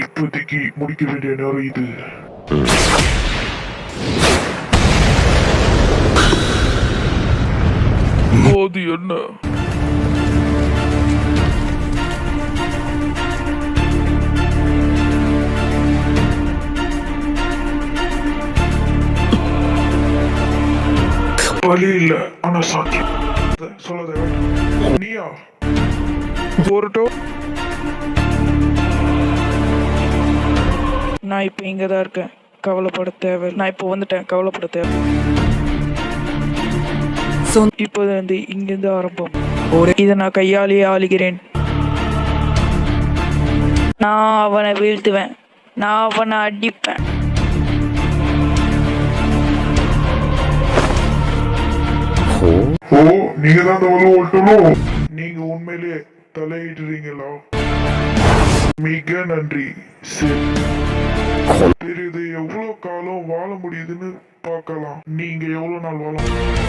இப்போதைக்கு முடிக்க வேண்டிய நேரம் இது. அது என்ன? வழி இல்ல, ஆனா சாத்தியம். சொல்லாத. நீயா போறட்டும். நான் இப்போ இங்கே தான் இருக்கேன், கவலைப்பட தேவை. நான் இப்போ வந்துட்டேன், கவலைப்பட தேவை. இப்போது வந்து இங்கிருந்து ஆரம்பம். இதை நான் கையாலேயே ஆளுகிறேன். நான் அவனை வீழ்த்துவேன், நான் அவனை அடிப்பேன். ஓ, நீங்க தான் அந்த வலு ஓட்டணும். நீங்க உண்மையிலேயே தலையிடுறீங்களா? மிக நன்றி. சரி, தெரியுது எவ்வளவு காலம் வாழ முடியுதுன்னு பார்க்கலாம். நீங்க எவ்வளவு நாள் வாழ முடியும்?